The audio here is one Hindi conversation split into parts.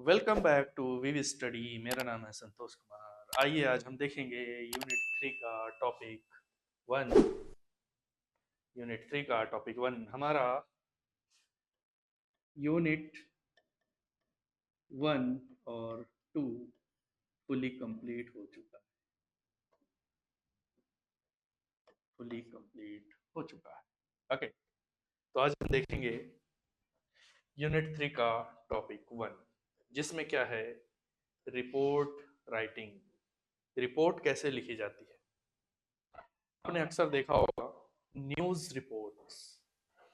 Welcome back to VV study. मेरा नाम है संतोष कुमार। आइए आज हम देखेंगे यूनिट 3 का टॉपिक 1। यूनिट 3 का टॉपिक 1 हमारा यूनिट 1 और 2 फुली कंप्लीट हो चुका है। फुली कंप्लीट हो चुका है। ओके, तो आज हम देखेंगे यूनिट 3 का टॉपिक 1, जिसमें क्या है, रिपोर्ट राइटिंग। रिपोर्ट कैसे लिखी जाती है। आपने अक्सर देखा होगा news reports,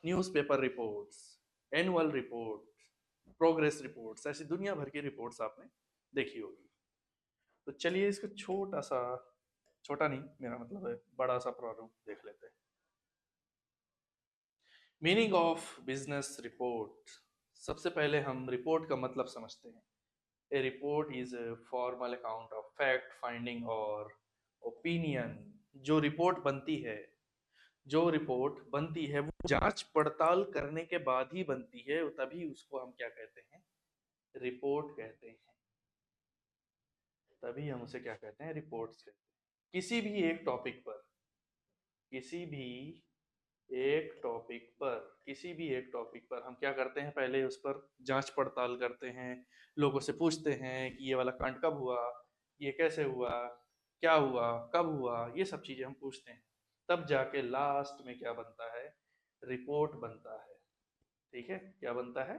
newspaper reports, annual report, progress reports, ऐसी दुनिया भर की रिपोर्ट्स आपने देखी होगी। तो चलिए इसको छोटा सा, छोटा नहीं मेरा मतलब है बड़ा सा प्रारूप देख लेते हैं। Meaning of business report. सबसे पहले हम रिपोर्ट का मतलब समझते हैं। A report is a formal account of fact finding और ओपिनियन। जो रिपोर्ट बनती है, जो रिपोर्ट बनती है वो जांच पड़ताल करने के बाद ही बनती है, तभी उसको हम क्या कहते हैं, रिपोर्ट कहते हैं। तभी हम उसे क्या कहते हैं, रिपोर्ट्स कहते हैं। किसी भी एक टॉपिक पर, किसी भी एक टॉपिक पर, किसी भी एक टॉपिक पर हम क्या करते हैं, पहले उस पर जांच पड़ताल करते हैं, लोगों से पूछते हैं कि ये वाला कांड कब हुआ, ये कैसे हुआ, क्या हुआ, कब हुआ, ये सब चीजें हम पूछते हैं। तब जाके लास्ट में क्या बनता है, रिपोर्ट बनता है। ठीक है, क्या बनता है,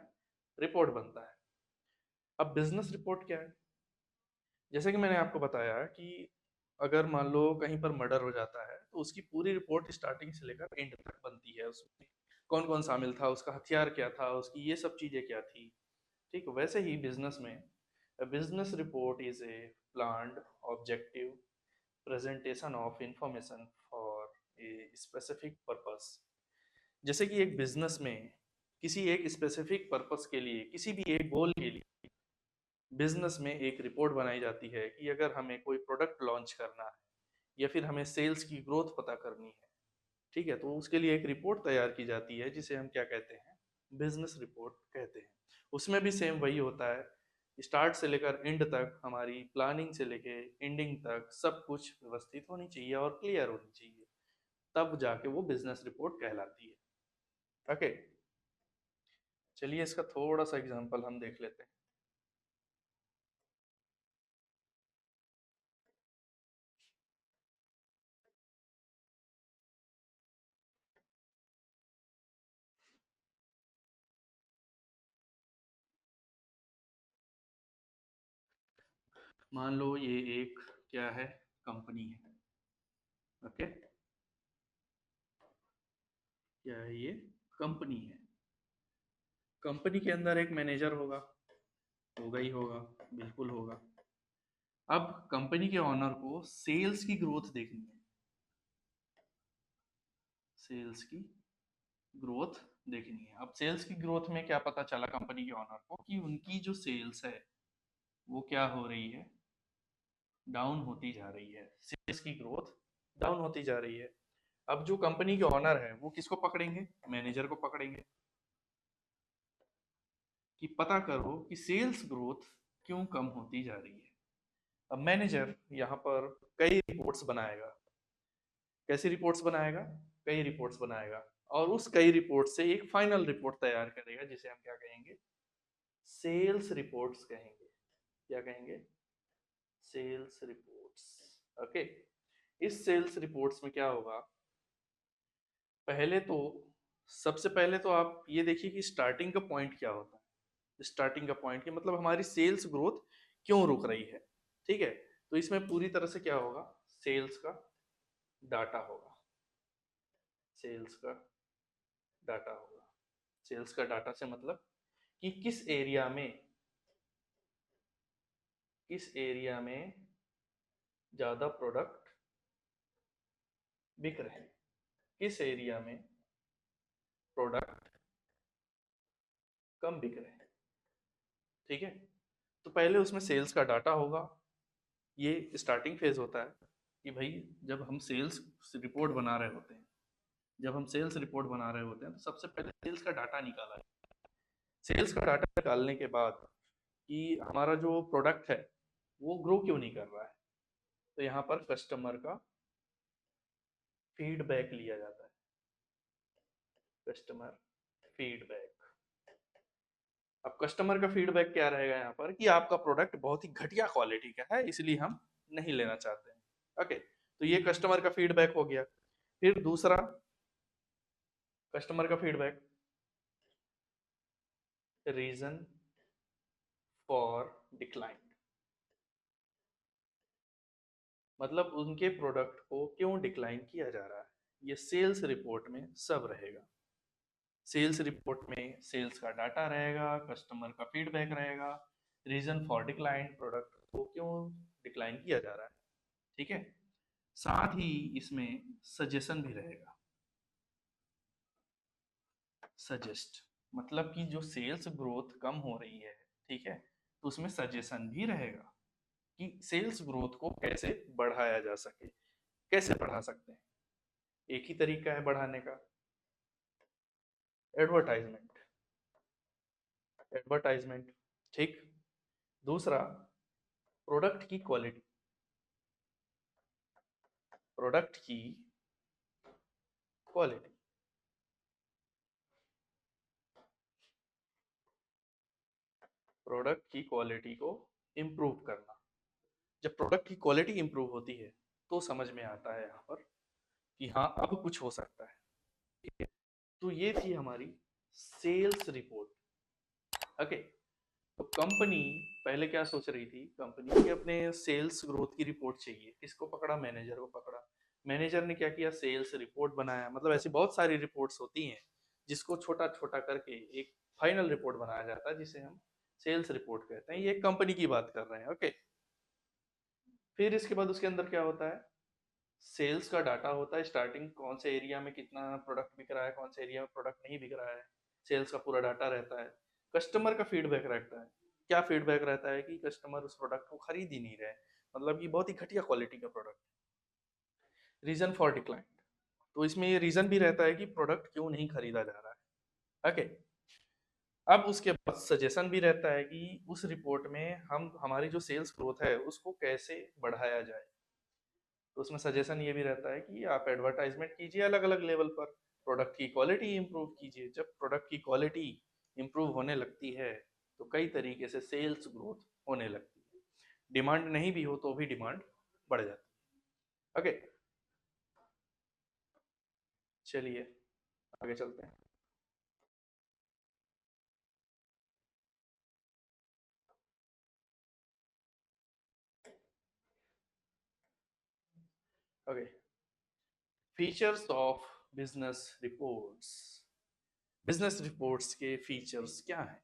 रिपोर्ट बनता है। अब बिजनेस रिपोर्ट क्या है, जैसे कि मैंने आपको बताया कि अगर मान लो कहीं पर मर्डर हो जाता है तो उसकी पूरी रिपोर्ट स्टार्टिंग से लेकर एंड तक बनती है। उसमें कौन कौन शामिल था, उसका हथियार क्या था, उसकी ये सब चीजें क्या थी। ठीक, वैसे ही बिजनेस में business report is A planned objective presentation of information for a specific purpose. जैसे कि एक बिजनेस में किसी एक स्पेसिफिक पर्पस के लिए, किसी भी एक गोल के लिए बिजनेस में एक रिपोर्ट बनाई जाती है कि अगर हमें कोई प्रोडक्ट लॉन्च करना है या फिर हमें सेल्स की ग्रोथ पता करनी है, ठीक है, तो उसके लिए एक रिपोर्ट तैयार की जाती है जिसे हम क्या कहते हैं, बिजनेस रिपोर्ट कहते हैं। उसमें भी सेम वही होता है, स्टार्ट से लेकर एंड तक हमारी प्लानिंग से लेकर एंडिंग तक सब कुछ व्यवस्थित होनी चाहिए और क्लियर होनी चाहिए, तब जाके वो बिजनेस रिपोर्ट कहलाती है। ओके, चलिए इसका थोड़ा सा एग्जांपल हम देख लेते हैं। मान लो ये एक क्या है, कंपनी है। ओके, क्या है ये, कंपनी है। कंपनी के अंदर एक मैनेजर होगा ही होगा, बिल्कुल होगा। अब कंपनी के ऑनर को सेल्स की ग्रोथ देखनी है, सेल्स की ग्रोथ देखनी है। अब सेल्स की ग्रोथ में क्या पता चला कंपनी के ऑनर को कि उनकी जो सेल्स है वो क्या हो रही है, डाउन होती जा रही है। सेल्स की ग्रोथ डाउन होती जा रही है। अब जो कंपनी के ऑनर है वो किसको पकड़ेंगे, मैनेजर को पकड़ेंगे कि पता करो कि सेल्स ग्रोथ क्यों कम होती जा रही है। अब मैनेजर यहाँ पर कई रिपोर्ट्स बनाएगा। कैसी रिपोर्ट्स बनाएगा, कई रिपोर्ट्स बनाएगा, और उस कई रिपोर्ट से एक फाइनल रिपोर्ट तैयार करेगा जिसे हम क्या कहेंगे, सेल्स रिपोर्ट्स कहेंगे। क्या कहेंगे, सेल्स रिपोर्ट्स। ओके, इस सेल्स रिपोर्ट्स में क्या होगा, पहले तो, सबसे पहले तो आप ये देखिए कि स्टार्टिंग का पॉइंट क्या होता है। स्टार्टिंग का पॉइंट की मतलब हमारी सेल्स ग्रोथ क्यों रुक रही है। ठीक है, तो इसमें पूरी तरह से क्या होगा, सेल्स का डाटा होगा, सेल्स का डाटा होगा। सेल्स का डाटा से मतलब कि किस एरिया में ज्यादा प्रोडक्ट बिक रहे हैं, किस एरिया में प्रोडक्ट कम बिक रहे हैं। ठीक है, तो पहले उसमें सेल्स का डाटा होगा। ये स्टार्टिंग फेज होता है कि भाई जब हम सेल्स रिपोर्ट बना रहे होते हैं, जब हम सेल्स रिपोर्ट बना रहे होते हैं तो सबसे पहले सेल्स का डाटा निकाला है। सेल्स का डाटा निकालने के बाद कि हमारा जो प्रोडक्ट है वो ग्रो क्यों नहीं कर रहा है। तो यहाँ पर कस्टमर का फीडबैक लिया जाता है, कस्टमर फीडबैक। अब कस्टमर का फीडबैक क्या रहेगा यहाँ पर कि आपका प्रोडक्ट बहुत ही घटिया क्वालिटी का है, इसलिए हम नहीं लेना चाहते हैं। ओके, तो ये कस्टमर का फीडबैक हो गया। फिर दूसरा कस्टमर का फीडबैक, रीजन फॉर डिक्लाइन, मतलब उनके प्रोडक्ट को क्यों डिक्लाइन किया जा रहा है, ये सेल्स रिपोर्ट में सब रहेगा। सेल्स रिपोर्ट में सेल्स का डाटा रहेगा, कस्टमर का फीडबैक रहेगा, रीजन फॉर डिक्लाइन, प्रोडक्ट को क्यों डिक्लाइन किया जा रहा है। ठीक है, साथ ही इसमें सजेशन भी रहेगा। सजेस्ट मतलब कि जो सेल्स ग्रोथ कम हो रही है, ठीक है, तो उसमें सजेशन भी रहेगा कि सेल्स ग्रोथ को कैसे बढ़ाया जा सके, कैसे बढ़ा सकते हैं। एक ही तरीका है बढ़ाने का, एडवर्टाइजमेंट, एडवर्टाइजमेंट। ठीक, दूसरा प्रोडक्ट की क्वालिटी, प्रोडक्ट की क्वालिटी, प्रोडक्ट की क्वालिटी को इम्प्रूव करना। जब प्रोडक्ट की क्वालिटी इम्प्रूव होती है तो समझ में आता है यहाँ पर कि हाँ अब कुछ हो सकता है। ठीक है, तो ये थी हमारी सेल्स रिपोर्ट। ओके, तो कंपनी पहले क्या सोच रही थी, कंपनी के अपने सेल्स ग्रोथ की रिपोर्ट चाहिए, किसको पकड़ा, मैनेजर को पकड़ा। मैनेजर ने क्या किया, सेल्स रिपोर्ट बनाया। मतलब ऐसी बहुत सारी रिपोर्ट्स होती हैं जिसको छोटा छोटा करके एक फाइनल रिपोर्ट बनाया जाता है जिसे हम सेल्स रिपोर्ट कहते हैं। ये एक कंपनी की बात कर रहे हैं। ओके, फिर इसके बाद उसके अंदर क्या होता है, सेल्स का डाटा होता है, स्टार्टिंग कौन से एरिया में कितना प्रोडक्ट बिक रहा है, कौन से एरिया में प्रोडक्ट नहीं बिक रहा है, सेल्स का पूरा डाटा रहता है। कस्टमर का फीडबैक रहता है, क्या फीडबैक रहता है कि कस्टमर उस प्रोडक्ट को खरीद ही नहीं रहे, मतलब कि बहुत ही घटिया क्वालिटी का प्रोडक्ट। रीजन फॉर डिक्लाइन, तो इसमें ये रीजन भी रहता है कि प्रोडक्ट क्यों नहीं खरीदा जा रहा है। ओके, अब उसके बाद सजेशन भी रहता है कि उस रिपोर्ट में हम हमारी जो सेल्स ग्रोथ है उसको कैसे बढ़ाया जाए। तो उसमें सजेशन ये भी रहता है कि आप एडवर्टाइजमेंट कीजिए अलग अलग लेवल पर, प्रोडक्ट की क्वालिटी इंप्रूव कीजिए। जब प्रोडक्ट की क्वालिटी इंप्रूव होने लगती है तो कई तरीके से सेल्स ग्रोथ होने लगती है। डिमांड नहीं भी हो तो भी डिमांड बढ़ जाती है। ओके, चलिए आगे चलते हैं। Okay, features of business reports. Business reports के फीचर्स क्या हैं।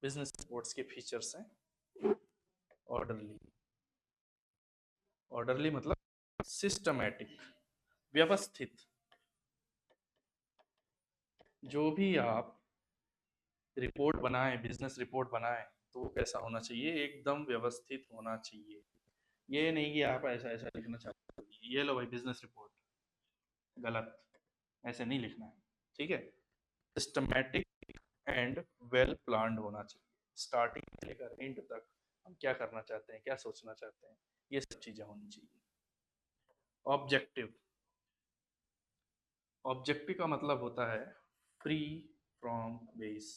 बिजनेस रिपोर्ट्स के फीचर्स हैं ऑर्डरली, ऑर्डरली मतलब सिस्टमैटिक, व्यवस्थित। जो भी आप रिपोर्ट बनाएं, बिजनेस रिपोर्ट बनाएं, तो वो कैसा होना चाहिए, एकदम व्यवस्थित होना चाहिए। ये नहीं कि आप ऐसा ऐसा लिखना चाहते हो, ये लो भाई बिजनेस रिपोर्ट, गलत, ऐसे नहीं लिखना है। ठीक है, सिस्टमैटिक एंड वेल प्लान्ड होना चाहिए। स्टार्टिंग से लेकर एंड तक हम क्या करना चाहते हैं, क्या सोचना चाहते हैं, ये सब चीजें होनी चाहिए। ऑब्जेक्टिव, ऑब्जेक्टिव का मतलब होता है फ्री फ्रॉम बेस।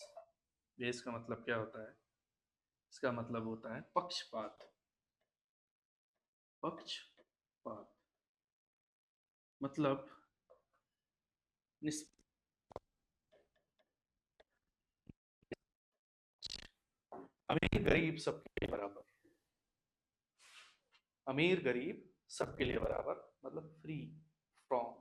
बेस का मतलब क्या होता है, इसका मतलब होता है पक्षपात, पक्षपात मतलब निष्पक्ष। अमीर गरीब सबके लिए बराबर, अमीर गरीब सबके लिए बराबर, मतलब free from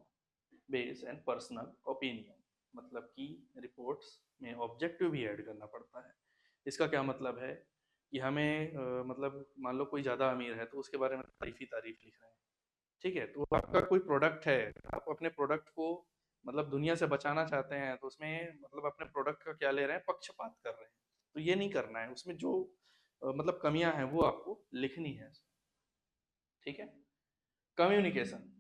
base and personal opinion. मतलब कि रिपोर्ट्स में ऑब्जेक्टिव भी ऐड करना पड़ता है। इसका क्या मतलब है कि हमें मतलब मान लो कोई ज़्यादा अमीर है तो उसके बारे में तारीफ ही तारीफ लिख रहे हैं। ठीक है, तो आपका कोई प्रोडक्ट है, आप अपने प्रोडक्ट को मतलब दुनिया से बचाना चाहते हैं, तो उसमें मतलब अपने प्रोडक्ट का क्या ले रहे हैं, पक्षपात कर रहे हैं। तो ये नहीं करना है, उसमें जो मतलब कमियां हैं वो आपको लिखनी है। ठीक है, कम्युनिकेशन,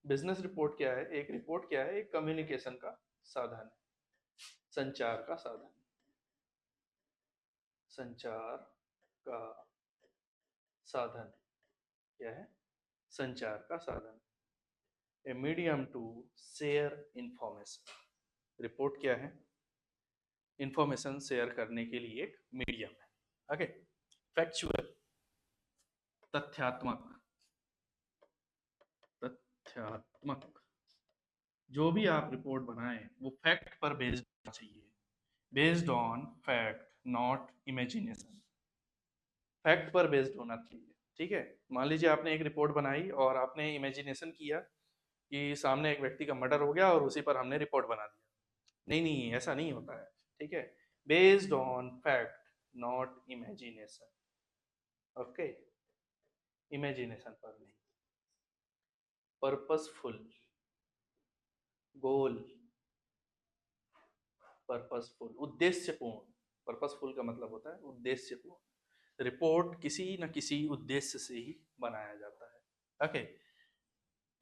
बिजनेस रिपोर्ट क्या है, एक रिपोर्ट क्या है, एक कम्युनिकेशन का साधन है, संचार का साधन, संचार का साधन। क्या है? संचार का साधन। A medium to share information. Report क्या है? इंफॉर्मेशन शेयर करने के लिए एक मीडियम है। ओके। फैक्चुअल, तथ्यात्मक, तथ्यात्मक। जो भी आप रिपोर्ट बनाएं वो फैक्ट पर बेस्ड होना चाहिए। Based on fact, not imagination. Fact पर बेस्ड होना चाहिए। ठीक है। मान लीजिए आपने एक रिपोर्ट बनाई और आपने इमेजिनेशन किया कि सामने एक व्यक्ति का मर्डर हो गया और उसी पर हमने रिपोर्ट बना दिया। नहीं नहीं, ऐसा नहीं होता है। ठीक है। Based on fact, not imagination. Okay. Imagination पर नहीं। पर्पसफुल, गोल, पर्पसफुल, उद्देश्यपूर्ण। पर्पसफुल का मतलब होता है उद्देश्यपूर्ण। रिपोर्ट किसी न किसी उद्देश्य से ही बनाया जाता है। Okay.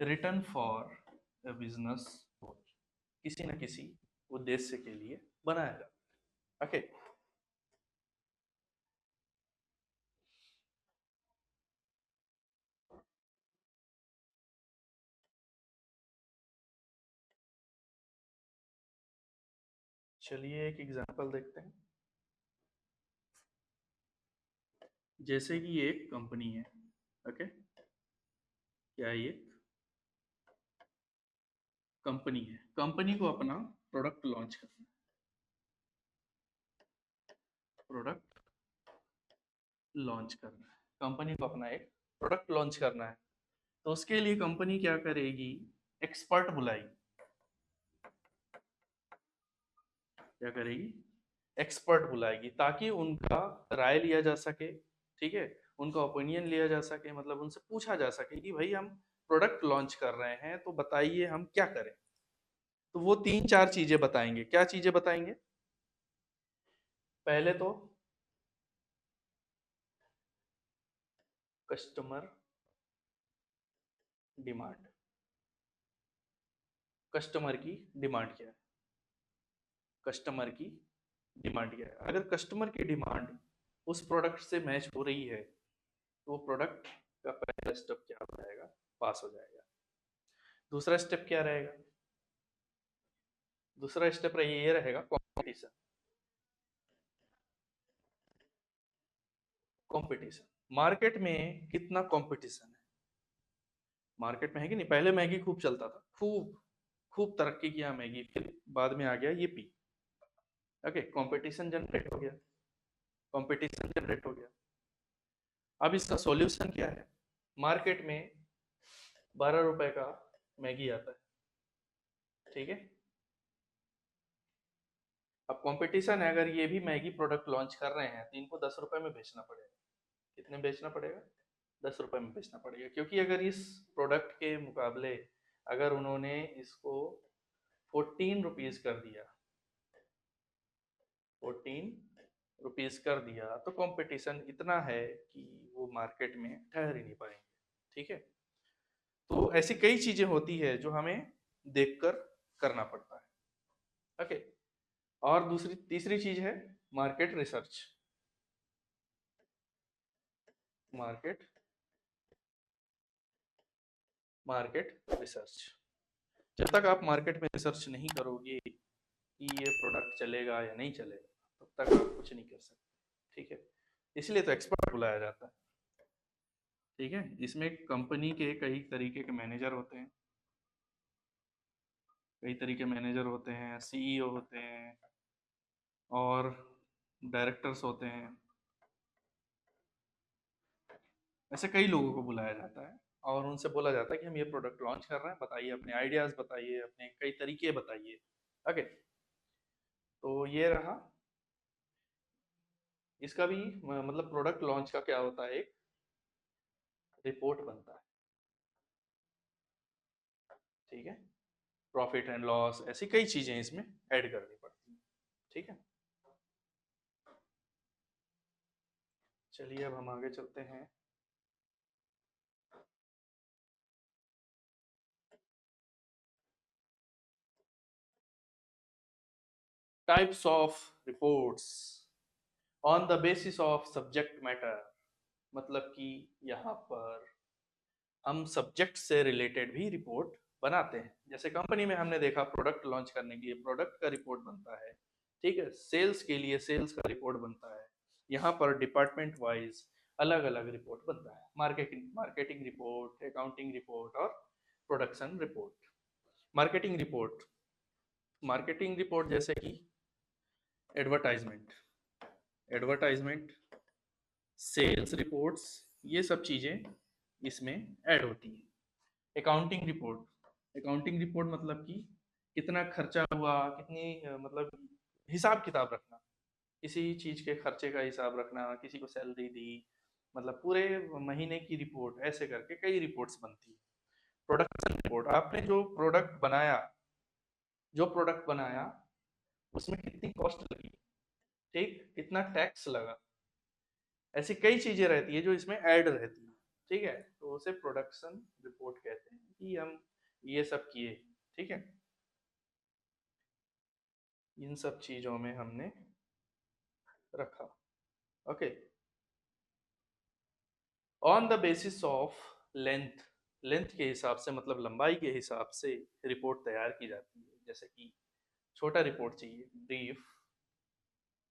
Return for a business गोल। किसी न किसी उद्देश्य के लिए बनाया जाता है। ओके। चलिए एक एग्जांपल देखते हैं। जैसे कि एक कंपनी है। ओके। क्या ये कंपनी है? कंपनी को अपना प्रोडक्ट लॉन्च करना है। प्रोडक्ट लॉन्च करना है। कंपनी को अपना एक प्रोडक्ट लॉन्च करना है। तो उसके लिए कंपनी क्या करेगी? एक्सपर्ट बुलाएगी। क्या करेगी? एक्सपर्ट बुलाएगी ताकि उनका राय लिया जा सके। ठीक है। उनका ओपिनियन लिया जा सके, मतलब उनसे पूछा जा सके कि भाई हम प्रोडक्ट लॉन्च कर रहे हैं तो बताइए हम क्या करें। तो वो तीन चार चीजें बताएंगे। क्या चीजें बताएंगे? पहले तो कस्टमर डिमांड। कस्टमर की डिमांड क्या है? कस्टमर की डिमांड क्या है? अगर कस्टमर की डिमांड उस प्रोडक्ट से मैच हो रही है तो वो प्रोडक्ट का पहला स्टेप क्या हो जाएगा? पास हो जाएगा। दूसरा स्टेप क्या रहेगा? दूसरा स्टेप ये रहेगा कंपटीशन। कंपटीशन, मार्केट में कितना कंपटीशन है? मार्केट में है कि नहीं? पहले मैगी खूब चलता था, खूब खूब तरक्की किया मैगी, फिर बाद में आ गया ये पी। ओके। कंपटीशन जनरेट हो गया। कंपटीशन जनरेट हो गया। अब इसका सॉल्यूशन क्या है? मार्केट में 12 रुपए का मैगी आता है। ठीक है। अब कंपटीशन है, अगर ये भी मैगी प्रोडक्ट लॉन्च कर रहे हैं तो इनको 10 रुपए में बेचना पड़ेगा। कितने में बेचना पड़ेगा? 10 रुपए में बेचना पड़ेगा, क्योंकि अगर इस प्रोडक्ट के मुकाबले अगर उन्होंने इसको 14 रुपीज कर दिया, 14 रुपीज कर दिया, तो कंपटीशन इतना है कि वो मार्केट में ठहर ही नहीं पाएंगे। ठीक है। तो ऐसी कई चीजें होती है जो हमें देखकर करना पड़ता है। ओके। और दूसरी तीसरी चीज है market research. Market market research. जब तक आप मार्केट में रिसर्च नहीं करोगे कि ये प्रोडक्ट चलेगा या नहीं चलेगा, तब तक आप कुछ नहीं कर सकते। ठीक है। इसलिए तो एक्सपर्ट बुलाया जाता है। ठीक है। इसमें कंपनी के कई तरीके के मैनेजर होते हैं। कई तरीके मैनेजर होते हैं, सीईओ होते हैं और डायरेक्टर्स होते हैं। ऐसे कई लोगों को बुलाया जाता है और उनसे बोला जाता है कि हम ये प्रोडक्ट लॉन्च कर रहे हैं, बताइए अपने आइडियाज, बताइए अपने कई तरीके बताइए। ओके। तो ये रहा। इसका भी मतलब प्रोडक्ट लॉन्च का क्या होता है? एक रिपोर्ट बनता है। ठीक है। प्रॉफिट एंड लॉस, ऐसी कई चीजें इसमें ऐड करनी पड़ती हैं। ठीक है। चलिए अब हम आगे चलते हैं। Types of reports. On the basis of subject matter, मतलब कि यहाँ पर हम सब्जेक्ट से रिलेटेड भी रिपोर्ट बनाते हैं। जैसे कंपनी में हमने देखा प्रोडक्ट लॉन्च करने के लिए प्रोडक्ट का रिपोर्ट बनता है, ठीक है, सेल्स के लिए सेल्स का रिपोर्ट बनता है। यहाँ पर डिपार्टमेंट वाइज अलग अलग रिपोर्ट बनता है, marketing marketing report, accounting report और production report. Marketing report, marketing report जैसे कि एडवर्टाइजमेंट, एडवर्टाइजमेंट, सेल्स रिपोर्ट्स, ये सब चीज़ें इसमें ऐड होती है। अकाउंटिंग रिपोर्ट, अकाउंटिंग रिपोर्ट मतलब कि कितना खर्चा हुआ, कितनी मतलब हिसाब किताब रखना, किसी चीज़ के खर्चे का हिसाब रखना, किसी को सैलरी दी, मतलब पूरे महीने की रिपोर्ट, ऐसे करके कई रिपोर्ट्स बनती है। प्रोडक्शन रिपोर्ट, आपने जो प्रोडक्ट बनाया उसमें कितनी कॉस्ट लगी, ठीक, कितना टैक्स लगा, ऐसी कई चीजें रहती है जो इसमें ऐड रहती है, ठीक है, तो उसे प्रोडक्शन रिपोर्ट कहते हैं कि हम ये सब किए, ठीक है, इन सब चीजों में हमने रखा। Okay, on the basis of length, length के हिसाब से मतलब लंबाई के हिसाब से रिपोर्ट तैयार की जाती है। जैसे कि छोटा रिपोर्ट चाहिए, ब्रीफ,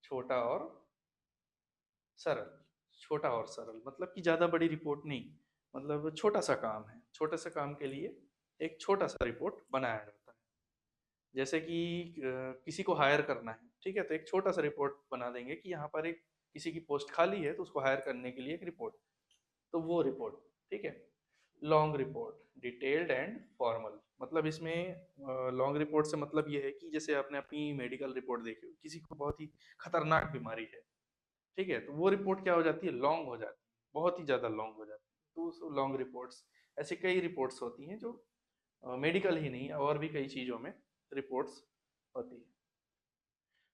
छोटा और सरल, छोटा और सरल मतलब कि ज़्यादा बड़ी रिपोर्ट नहीं, मतलब छोटा सा काम है, छोटे से काम के लिए एक छोटा सा रिपोर्ट बनाया जाता है। जैसे कि किसी को हायर करना है, ठीक है, तो एक छोटा सा रिपोर्ट बना देंगे कि यहाँ पर एक किसी की पोस्ट खाली है तो उसको हायर करने के लिए एक रिपोर्ट, तो वो रिपोर्ट, ठीक है। Long report, detailed and formal, मतलब इसमें लॉन्ग रिपोर्ट से मतलब ये है कि जैसे आपने अपनी मेडिकल रिपोर्ट देखी हो, किसी को बहुत ही खतरनाक बीमारी है, ठीक है, तो वो रिपोर्ट क्या हो जाती है, लॉन्ग हो जाती है, बहुत ही ज़्यादा लॉन्ग हो जाती है, तो उस लॉन्ग रिपोर्ट्स, ऐसे कई रिपोर्ट्स होती हैं जो मेडिकल ही नहीं और भी कई चीज़ों में रिपोर्ट्स होती है।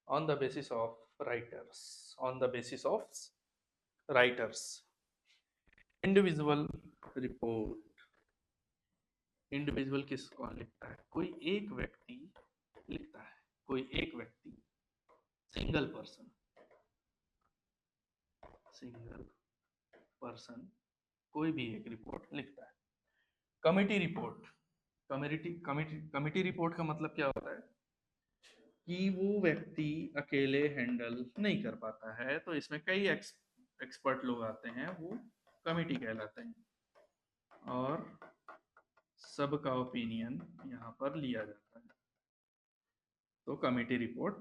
On the basis of writers, on the basis of writers, individual report, individual किस कौन लिखता है, कोई एक व्यक्ति लिखता है, कोई एक व्यक्ति, सिंगल पर्सन, सिंगल पर्सन कोई भी एक रिपोर्ट लिखता है। कमिटी रिपोर्ट, कमिटी रिपोर्ट का मतलब क्या होता है कि वो व्यक्ति अकेले हैंडल नहीं कर पाता है, तो इसमें कई एक्सपर्ट लोग आते हैं, वो कमिटी कहलाते हैं, और सबका ओपिनियन यहाँ पर लिया जाता है। तो कमिटी रिपोर्ट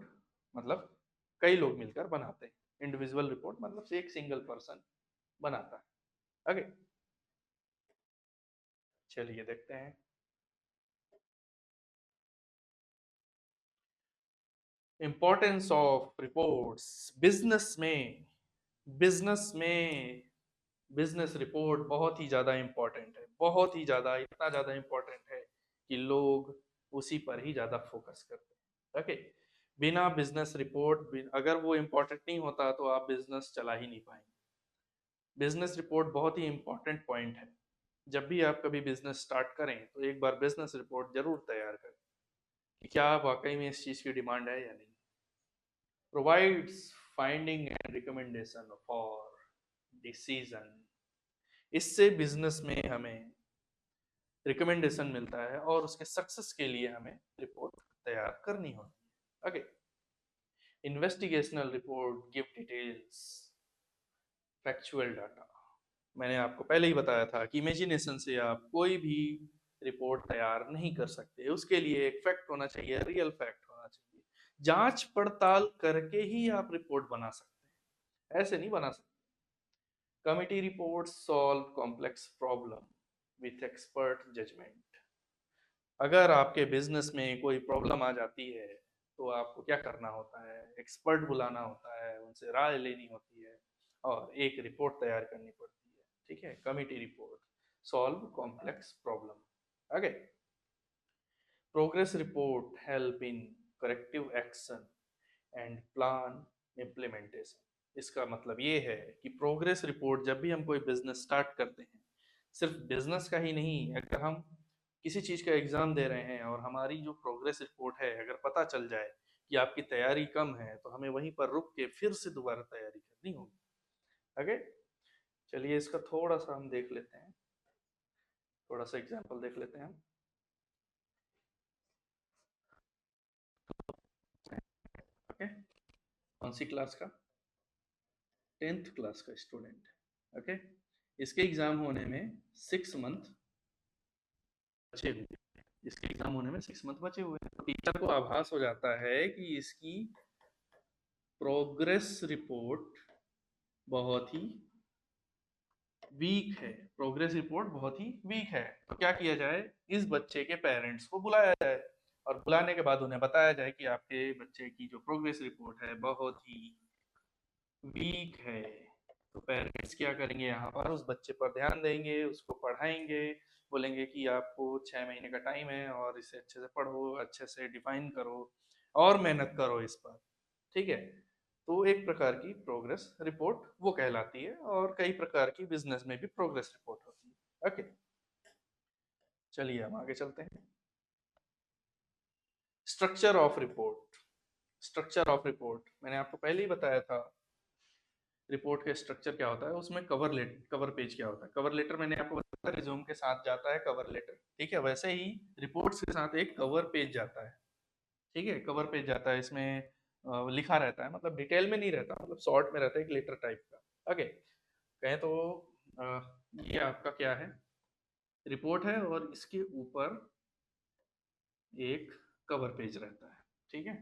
मतलब कई लोग मिलकर बनाते हैं, इंडिविजुअल रिपोर्ट मतलब से एक सिंगल पर्सन बनाता है। ओके, चलिए देखते हैं। इंपॉर्टेंस ऑफ रिपोर्ट्स बिजनेस में, बिजनेस में बिजनेस रिपोर्ट बहुत ही ज़्यादा इम्पोर्टेंट है, बहुत ही ज़्यादा, इतना ज़्यादा इम्पोर्टेंट है कि लोग उसी पर ही ज़्यादा फोकस करते हैं। ओके, बिना बिजनेस रिपोर्ट, अगर वो इम्पोर्टेंट नहीं होता तो आप बिजनेस चला ही नहीं पाएंगे। बिजनेस रिपोर्ट बहुत ही इम्पोर्टेंट पॉइंट है। जब भी आप कभी बिजनेस स्टार्ट करें तो एक बार बिजनेस रिपोर्ट जरूर तैयार करें कि क्या वाकई में इस चीज़ की डिमांड है या नहीं। Provides finding and recommendation for decision, इससे बिजनेस में हमें रिकमेंडेशन मिलता है और उसके सक्सेस के लिए हमें रिपोर्ट तैयार करनी होती है। Okay, investigational report give details, factual data, मैंने आपको पहले ही बताया था कि इमेजिनेशन से आप कोई भी रिपोर्ट तैयार नहीं कर सकते, उसके लिए एक फैक्ट होना चाहिए, रियल फैक्ट होना चाहिए, जांच पड़ताल करके ही आप रिपोर्ट बना सकते हैं, ऐसे नहीं बना सकते। Committee report solve complex problem with expert judgement, अगर आपके बिजनेस में कोई प्रॉब्लम आ जाती है तो आपको क्या करना होता है, एक्सपर्ट बुलाना होता है, उनसे राय लेनी होती है और एक रिपोर्ट तैयार करनी पड़ती है, ठीक है। Committee report solve complex problem. Okay, progress report help in corrective action and plan implementation, इसका मतलब ये है कि प्रोग्रेस रिपोर्ट जब भी हम कोई बिजनेस स्टार्ट करते हैं, सिर्फ बिजनेस का ही नहीं, अगर हम किसी चीज़ का एग्जाम दे रहे हैं और हमारी जो प्रोग्रेस रिपोर्ट है अगर पता चल जाए कि आपकी तैयारी कम है तो हमें वहीं पर रुक के फिर से दोबारा तैयारी करनी होगी। ओके, चलिए इसका थोड़ा सा हम देख लेते हैं, थोड़ा सा एग्जाम्पल देख लेते हैं हम। ओके, कौन सी क्लास का? 10th क्लास का स्टूडेंट। ओके, इसके एग्जाम होने में 6 मंथ बचे हुए, इसके एग्जाम होने में 6 मंथ बचे हुए हैं। तो टीचर को आभास हो जाता है कि इसकी प्रोग्रेस रिपोर्ट बहुत ही वीक है, प्रोग्रेस रिपोर्ट बहुत ही वीक है। तो क्या किया जाए, इस बच्चे के पेरेंट्स को बुलाया जाए और बुलाने के बाद उन्हें बताया जाए कि आपके बच्चे की जो प्रोग्रेस रिपोर्ट है बहुत ही वीक है। तो पेरेंट्स क्या करेंगे, यहाँ पर उस बच्चे पर ध्यान देंगे, उसको पढ़ाएंगे, बोलेंगे कि आपको 6 महीने का टाइम है और इसे अच्छे से पढ़ो, अच्छे से डिफाइन करो और मेहनत करो इस पर। ठीक है, तो एक प्रकार की प्रोग्रेस रिपोर्ट वो कहलाती है, और कई प्रकार की बिजनेस में भी प्रोग्रेस रिपोर्ट होती है। ओके, चलिए हम आगे चलते हैं। Structure of report. Structure of report मैंने आपको पहले ही बताया था, रिपोर्ट का स्ट्रक्चर क्या होता है, उसमें कवर पेज क्या होता है। कवर लेटर मैंने आपको बताया रिज्यूम के साथ जाता है कवर लेटर, ठीक है, वैसे ही रिपोर्ट्स के साथ एक कवर पेज जाता है। ठीक है, कवर पेज जाता है, इसमें लिखा रहता है, मतलब डिटेल में नहीं रहता, मतलब शॉर्ट में रहता है, एक लेटर टाइप का। ओके, कहें तो ये आपका क्या है, रिपोर्ट है और इसके ऊपर एक कवर पेज रहता है। ठीक है,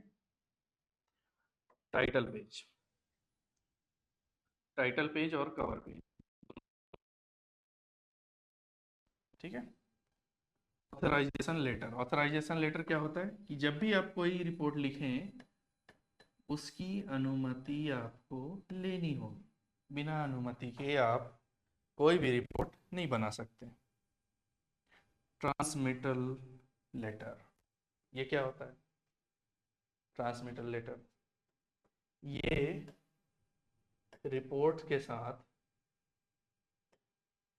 टाइटल पेज, टाइटल पेज और कवर पेज। ठीक है, ऑथराइजेशन लेटर। ऑथराइजेशन लेटर क्या होता है कि जब भी आप कोई रिपोर्ट लिखें उसकी अनुमति आपको लेनी होगी, बिना अनुमति के आप कोई भी रिपोर्ट नहीं बना सकते। ट्रांसमिटल लेटर, ये क्या होता है? ट्रांसमिटल लेटर ये रिपोर्ट के साथ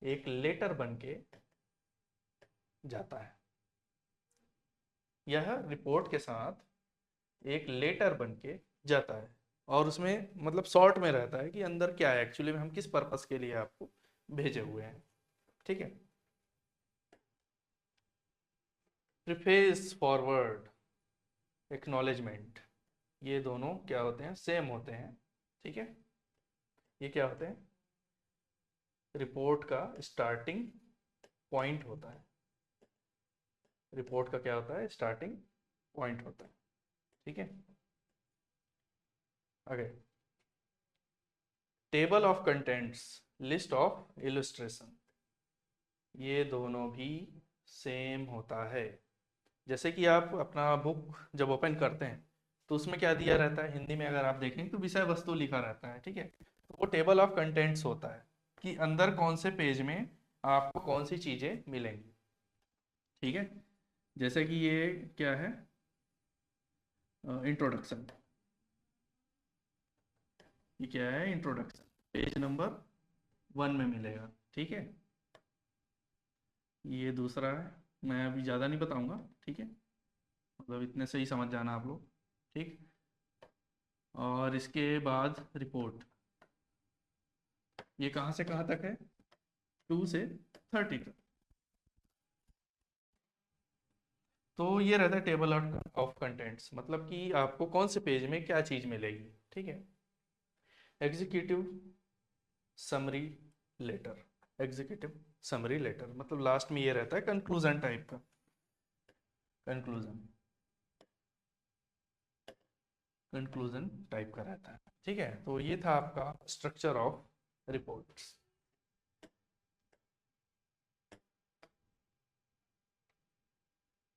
एक लेटर बन के जाता है। यह रिपोर्ट के साथ एक लेटर बन के जाता है, और उसमें मतलब शॉर्ट में रहता है कि अंदर क्या है, एक्चुअली में हम किस पर्पस के लिए आपको भेजे हुए हैं। ठीक है, प्रीफेस, फॉरवर्ड, एक्नॉलेजमेंट, ये दोनों क्या होते हैं, सेम होते हैं। ठीक है, ये क्या होते हैं, रिपोर्ट का स्टार्टिंग पॉइंट होता है। रिपोर्ट का क्या होता है, स्टार्टिंग पॉइंट होता है। ठीक है, आगे table of contents, list of illustration, ये दोनों भी सेम होता है। जैसे कि आप अपना बुक जब ओपन करते हैं तो उसमें क्या दिया रहता है, हिंदी में अगर आप देखें तो विषय वस्तु लिखा रहता है। ठीक है, तो वो टेबल ऑफ कंटेंट्स होता है कि अंदर कौन से पेज में आपको कौन सी चीज़ें मिलेंगी। ठीक है, जैसे कि ये क्या है, इंट्रोडक्शन, ये क्या है, इंट्रोडक्शन, पेज नंबर 1 में मिलेगा। ठीक है, ये दूसरा है, मैं अभी ज़्यादा नहीं बताऊंगा। ठीक है, मतलब इतने से ही समझ जाना आप लोग। ठीक, और इसके बाद रिपोर्ट, ये कहाँ से कहाँ तक है, 2 से 30 तक। तो ये रहता है टेबल ऑफ कंटेंट्स, मतलब कि आपको कौन से पेज में क्या चीज़ मिलेगी। ठीक है, executive summary letter, executive summary letter मतलब लास्ट में ये रहता है कंक्लूजन टाइप का, कंक्लूजन, कंक्लूजन टाइप का रहता है। ठीक है, तो ये था आपका structure of reports.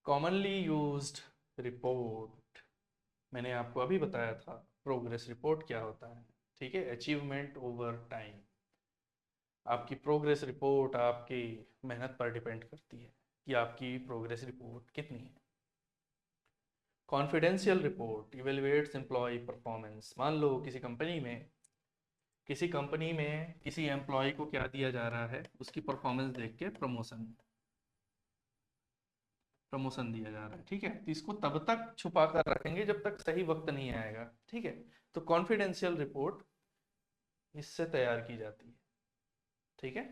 Commonly used report, मैंने आपको अभी बताया था प्रोग्रेस रिपोर्ट क्या होता है। ठीक है, अचीवमेंट ओवर टाइम, आपकी प्रोग्रेस रिपोर्ट आपकी मेहनत पर डिपेंड करती है कि आपकी प्रोग्रेस रिपोर्ट कितनी है। Confidential report evaluates employee performance, मान लो किसी कंपनी में किसी एम्प्लॉय को क्या दिया जा रहा है, उसकी परफॉर्मेंस देख के प्रमोशन। प्रमोशन दिया जा रहा है, ठीक है। तो इसको तब तक छुपा कर रखेंगे जब तक सही वक्त नहीं आएगा, ठीक है। तो कॉन्फिडेंशियल रिपोर्ट इससे तैयार की जाती है, ठीक है।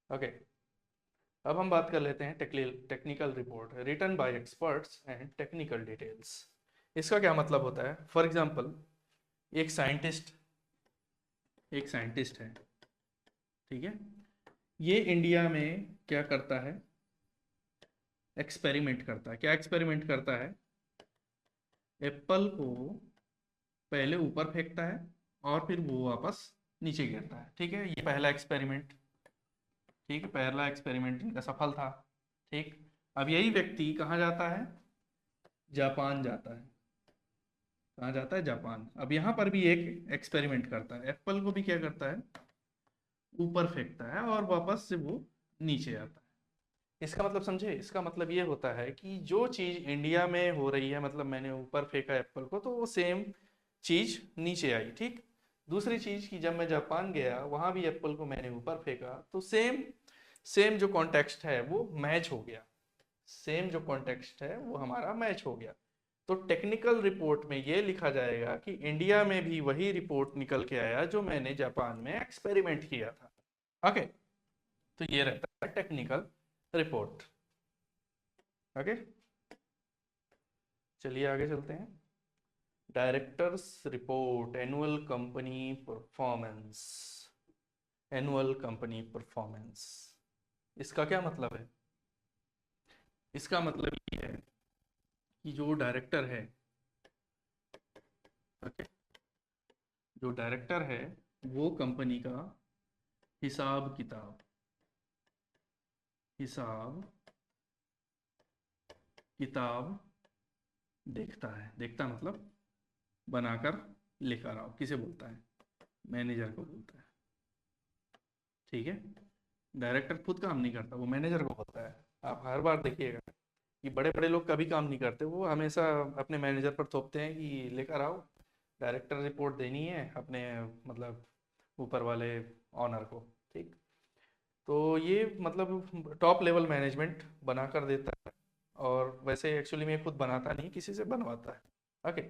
ओके, अब हम बात कर लेते हैं technical report written by experts and technical details. इसका क्या मतलब होता है? फॉर एग्जांपल, एक साइंटिस्ट है, ठीक है। ये इंडिया में क्या करता है? एक्सपेरिमेंट करता है। क्या एक्सपेरिमेंट करता है? एप्पल को पहले ऊपर फेंकता है और फिर वो वापस नीचे गिरता है, ठीक है। ये पहला एक्सपेरिमेंट, ठीक है, पहला एक्सपेरिमेंट इनका सफल था, ठीक। अब यही व्यक्ति कहाँ जाता है? जापान जाता है। कहाँ जाता है? जापान। अब यहाँ पर भी एक एक्सपेरिमेंट करता है, एप्पल को भी क्या करता है? ऊपर फेंकता है और वापस से वो नीचे आता है। इसका मतलब समझे? इसका मतलब ये होता है कि जो चीज़ इंडिया में हो रही है, मतलब मैंने ऊपर फेंका एप्पल को, तो वो सेम चीज़ नीचे आई, ठीक। दूसरी चीज़ कि जब मैं जापान गया, वहाँ भी एप्पल को मैंने ऊपर फेंका, तो सेम सेम जो कॉन्टेक्स्ट है वो मैच हो गया। सेम जो कॉन्टेक्स्ट है वो हमारा मैच हो गया। तो टेक्निकल रिपोर्ट में ये लिखा जाएगा कि इंडिया में भी वही रिपोर्ट निकल के आया जो मैंने जापान में एक्सपेरिमेंट किया था। ओके, तो ये रहता है टेक्निकल रिपोर्ट। ओके, चलिए आगे चलते हैं। Directors report, annual company performance. Annual company performance, इसका क्या मतलब है? इसका मतलब ये है कि जो डायरेक्टर है, ओके, जो डायरेक्टर है वो कंपनी का हिसाब किताब हिसाब किताब देखता है। देखता मतलब बनाकर लेकर आओ। किसे बोलता है? मैनेजर को बोलता है, ठीक है। डायरेक्टर खुद काम नहीं करता, वो मैनेजर को बोलता है। आप हर बार देखिएगा कि बड़े बड़े लोग कभी काम नहीं करते, वो हमेशा अपने मैनेजर पर थोपते हैं कि लेकर आओ, डायरेक्टर रिपोर्ट देनी है अपने, मतलब ऊपर वाले ऑनर को, ठीक। तो ये मतलब टॉप लेवल मैनेजमेंट बना कर देता है, और वैसे एक्चुअली में खुद बनाता नहीं, किसी से बनवाता है। ओके,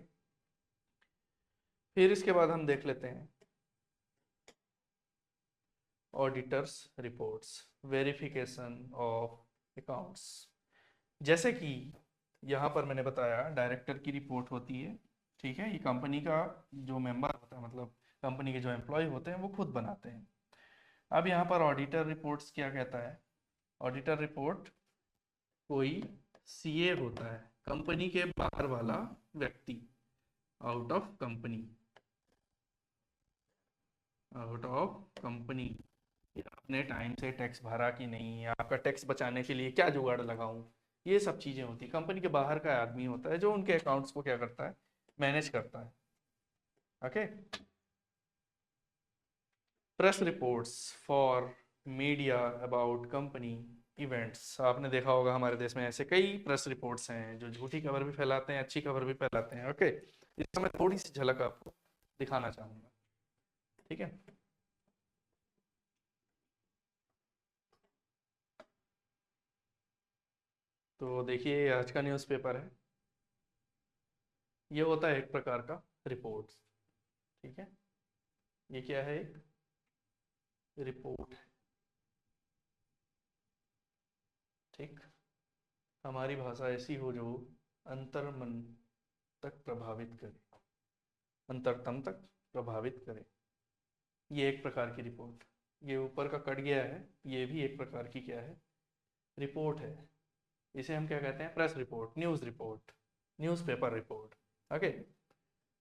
फिर इसके बाद हम देख लेते हैं auditors reports, verification of accounts. जैसे कि यहाँ पर मैंने बताया डायरेक्टर की रिपोर्ट होती है, ठीक है। ये कंपनी का जो मेंबर होता है, मतलब कंपनी के जो एम्प्लॉय होते हैं, वो खुद बनाते हैं। अब यहाँ पर ऑडिटर रिपोर्ट्स क्या कहता है? ऑडिटर रिपोर्ट कोई सीए होता है, कंपनी के बाहर वाला व्यक्ति, out of company, out of company. आपने टाइम से टैक्स भरा कि नहीं, आपका टैक्स बचाने के लिए क्या जुगाड़ लगाऊं, ये सब चीज़ें होती है। कंपनी के बाहर का आदमी होता है जो उनके अकाउंट्स को क्या करता है? मैनेज करता है। Okay, press reports for media about company events. आपने देखा होगा हमारे देश में ऐसे कई प्रेस रिपोर्ट्स हैं जो झूठी खबर भी फैलाते हैं, अच्छी खबर भी फैलाते हैं। ओके, इसका मैं थोड़ी सी झलक आपको दिखाना चाहूँगा, ठीक है। तो देखिए, आज का न्यूज़पेपर है, ये होता है एक प्रकार का रिपोर्ट, ठीक है। ये क्या है? एक रिपोर्ट है, ठीक। हमारी भाषा ऐसी हो जो अंतर्मन तक प्रभावित करे, अंतरतम तक प्रभावित करे। ये एक प्रकार की रिपोर्ट। ये ऊपर का कट गया है, ये भी एक प्रकार की क्या है? रिपोर्ट है। इसे हम क्या कहते हैं? Press report, news report, newspaper report. Okay,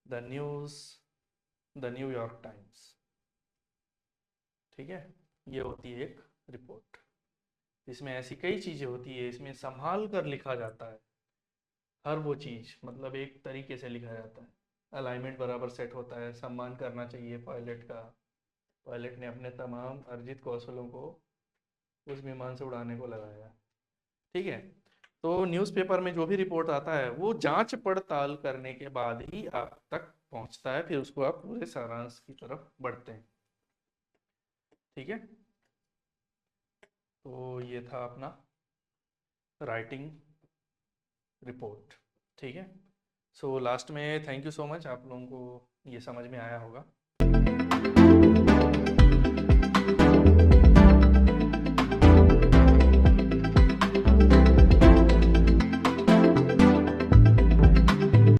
the news, the New York times, ठीक है। ये होती है एक रिपोर्ट। इसमें ऐसी कई चीज़ें होती है, इसमें संभाल कर लिखा जाता है। हर वो चीज़ मतलब एक तरीके से लिखा जाता है, अलाइनमेंट बराबर सेट होता है, सम्मान करना चाहिए पायलट का, पायलट ने अपने तमाम अर्जित कौशलों को उस विमान से उड़ाने को लगाया, ठीक है। तो न्यूज़पेपर में जो भी रिपोर्ट आता है वो जांच पड़ताल करने के बाद ही आप तक पहुंचता है, फिर उसको आप पूरे सारांश की तरफ बढ़ते हैं, ठीक है। तो ये था अपना राइटिंग रिपोर्ट, ठीक है। सो लास्ट में थैंक यू सो मच, आप लोगों को ये समझ में आया होगा।